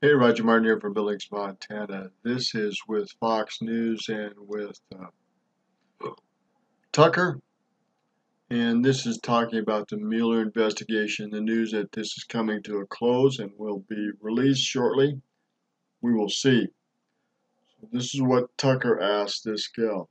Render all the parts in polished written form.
Hey, Roger Martin here from Billings, Montana. This is with Fox News and with Tucker, and this is talking about the Mueller investigation. The news that this is coming to a close and will be released shortly. We will see. So this is what Tucker asked this gal.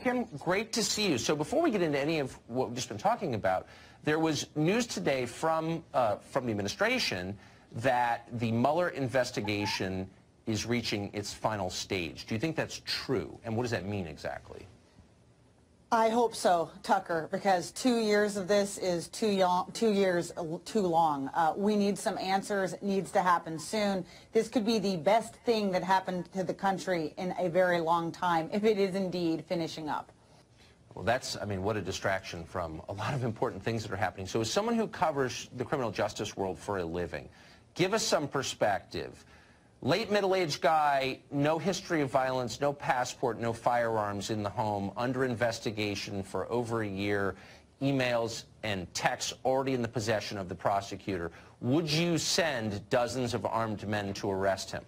Kim, great to see you. So before we get into any of what we've just been talking about, there was news today from the administration that the Mueller investigation is reaching its final stage. Do you think that's true? And what does that mean exactly? I hope so, Tucker, because 2 years of this is too long. We need some answers. It needs to happen soon. This could be the best thing that happened to the country in a very long time, if it is indeed finishing up. Well, I mean, what a distraction from a lot of important things that are happening. So as someone who covers the criminal justice world for a living, give us some perspective. Late middle-aged guy, no history of violence, no passport, no firearms in the home, under investigation for over a year, emails and texts already in the possession of the prosecutor. Would you send dozens of armed men to arrest him?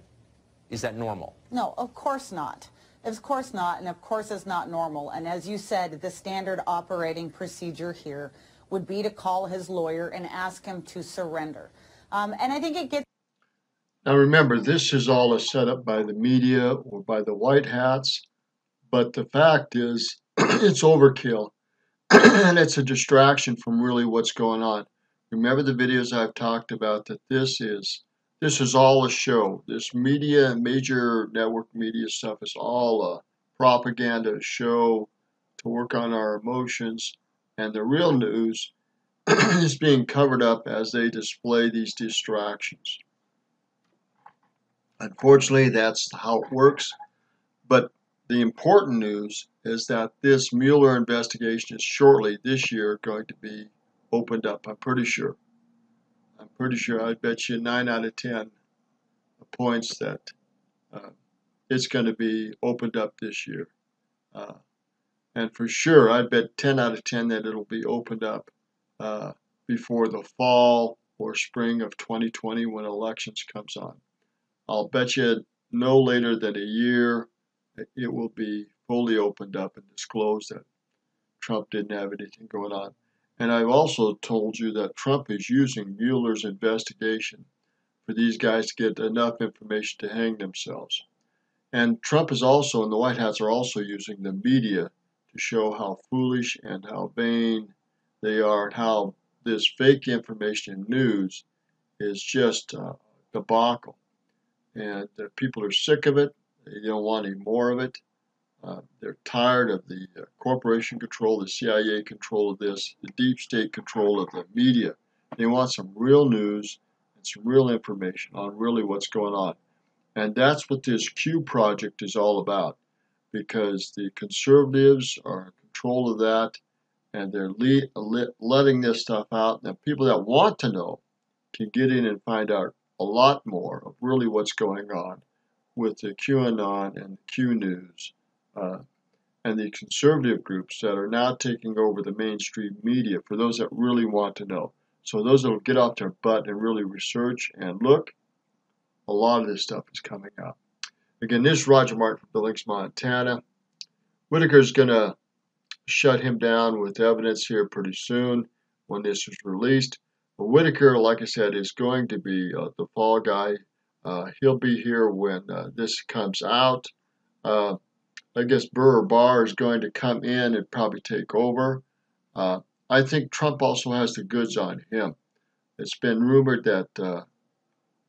Is that normal? No, of course not. Of course not, and of course it's not normal. And as you said, the standard operating procedure here would be to call his lawyer and ask him to surrender. And I think it gets... Now remember, this is all a setup by the media or by the white hats, but the fact is it's overkill. And it's a distraction from really what's going on. Remember the videos I've talked about that this is all a show. This media, major network media stuff is all a propaganda show to work on our emotions. And the real news is being covered up as they display these distractions. Unfortunately, that's how it works. But the important news is that this Mueller investigation is shortly this year going to be opened up. I'm pretty sure. I bet you 9 out of 10 points that uh, it's going to be opened up this year. Uh, and for sure, I bet 10 out of 10 that it'll be opened up before the fall or spring of 2020 when elections comes on. I'll bet you no later than a year it will be fully opened up and disclosed that Trump didn't have anything going on. And I've also told you that Trump is using Mueller's investigation for these guys to get enough information to hang themselves. And Trump is also, and the White Hats are also using the media to show how foolish and how vain they are, and how this fake information and news is just a debacle. And people are sick of it. They don't want any more of it. They're tired of the corporation control, the CIA control of this, the deep state control of the media. They want some real news and some real information on really what's going on. And that's what this Q project is all about, because the conservatives are in control of that, and they're letting this stuff out. And the people that want to know can get in and find out a lot more of really what's going on with the QAnon and the Q News and the conservative groups that are now taking over the mainstream media for those that really want to know. So those that will get off their butt and really research and look, a lot of this stuff is coming out. Again, this is Roger Martin from Billings, Montana. Whitaker's going to shut him down with evidence here pretty soon when this is released. But Whitaker, like I said, is going to be the fall guy. He'll be here when this comes out. I guess Burr Barr is going to come in and probably take over. I think Trump also has the goods on him. It's been rumored that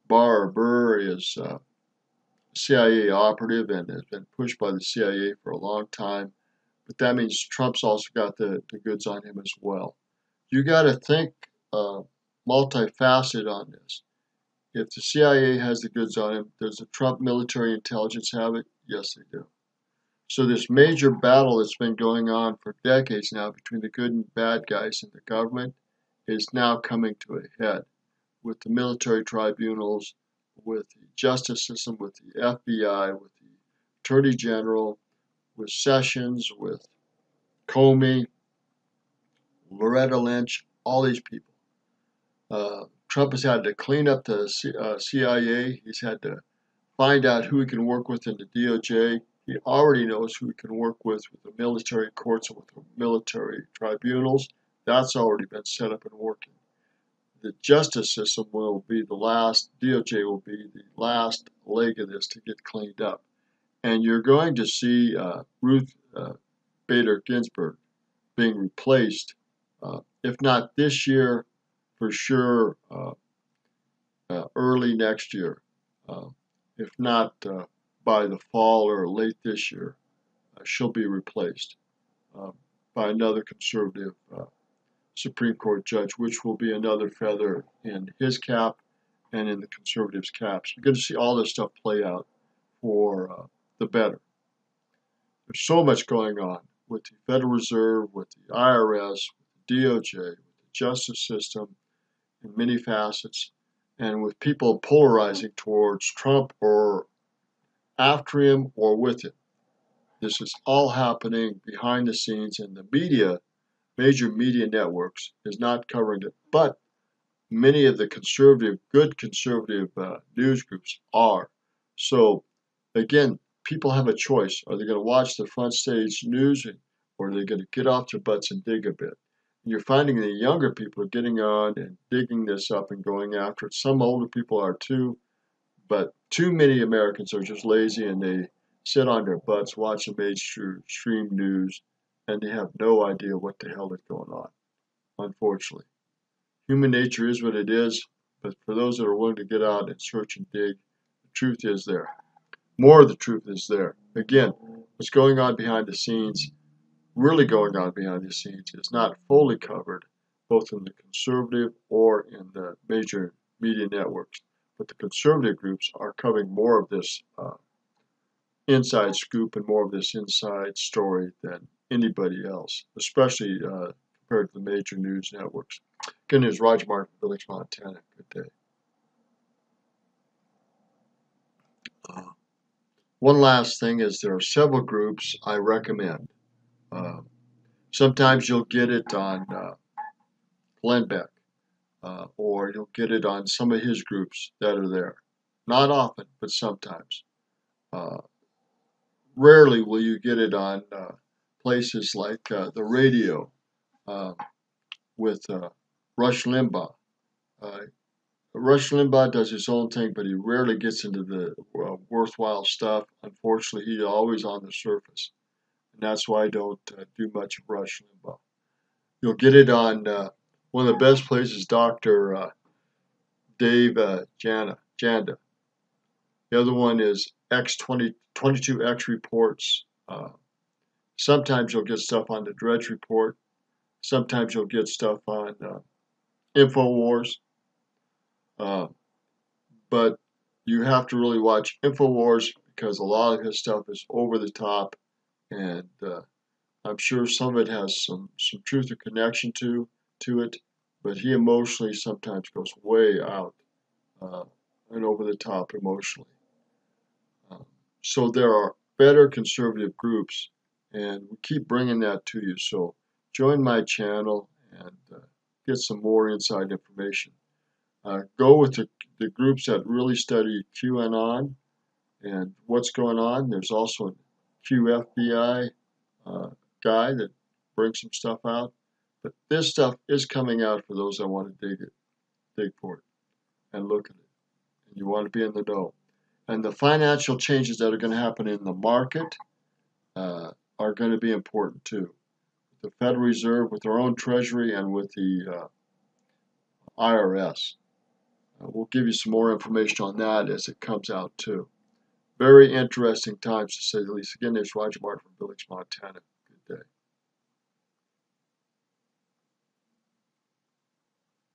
Burr is a CIA operative and has been pushed by the CIA for a long time. But that means Trump's also got the goods on him as well. You got to think multifaceted on this. If the CIA has the goods on him, does the Trump military intelligence have it? Yes, they do. So this major battle that's been going on for decades now between the good and bad guys in the government is now coming to a head with the military tribunals, with the justice system, with the FBI, with the Attorney General, with Sessions, with Comey, Loretta Lynch, all these people. Trump has had to clean up the CIA. He's had to find out who he can work with in the DOJ. He already knows who he can work with the military courts and with the military tribunals. That's already been set up and working. The justice system will be the last, DOJ will be the last leg of this to get cleaned up. And you're going to see Ruth Bader Ginsburg being replaced, if not this year, for sure early next year. If not by the fall or late this year, she'll be replaced by another conservative Supreme Court judge, which will be another feather in his cap and in the conservatives' caps. You're going to see all this stuff play out for the better. There's so much going on with the Federal Reserve, with the IRS, with the DOJ, with the justice system in many facets, and with people polarizing towards Trump or after him or with him. This is all happening behind the scenes, and the media, major media networks, is not covering it. But many of the good conservative news groups are. So, again, people have a choice. Are they going to watch the front stage news, or are they going to get off their butts and dig a bit? And you're finding the younger people are getting on and digging this up and going after it. Some older people are too, but too many Americans are just lazy and they sit on their butts, watch the mainstream news, and they have no idea what the hell is going on, unfortunately. Human nature is what it is, but for those that are willing to get out and search and dig, the truth is there. More of the truth is there. Again, what's going on behind the scenes, really going on behind the scenes, is not fully covered, both in the conservative or in the major media networks. But the conservative groups are covering more of this inside scoop and more of this inside story than anybody else, especially compared to the major news networks. Good news, Roger Martin, Village, Montana. Good day. One last thing is there are several groups I recommend. Sometimes you'll get it on Glenn Beck, or you'll get it on some of his groups that are there. Not often, but sometimes. Rarely will you get it on places like the radio with Rush Limbaugh. Rush Limbaugh does his own thing, but he rarely gets into the worthwhile stuff. Unfortunately, he's always on the surface. And that's why I don't do much of Rush Limbaugh. You'll get it on one of the best places, Dr. Dave Janda. The other one is X22X Reports. Sometimes you'll get stuff on the Dredge Report. Sometimes you'll get stuff on InfoWars. But you have to really watch InfoWars because a lot of his stuff is over the top, and I'm sure some of it has some truth or connection to it, but he emotionally sometimes goes way out and over the top emotionally. So there are better conservative groups, and we keep bringing that to you. So join my channel and get some more inside information. Go with the groups that really study QAnon and what's going on. There's also a QFBI guy that brings some stuff out. But this stuff is coming out for those that want to dig for it and look at it. And you want to be in the know. And the financial changes that are going to happen in the market are going to be important too. The Federal Reserve with their own treasury and with the IRS. We'll give you some more information on that as it comes out too. Very interesting times to say the least. Again, there's Roger Martin from Village, Montana. Good day.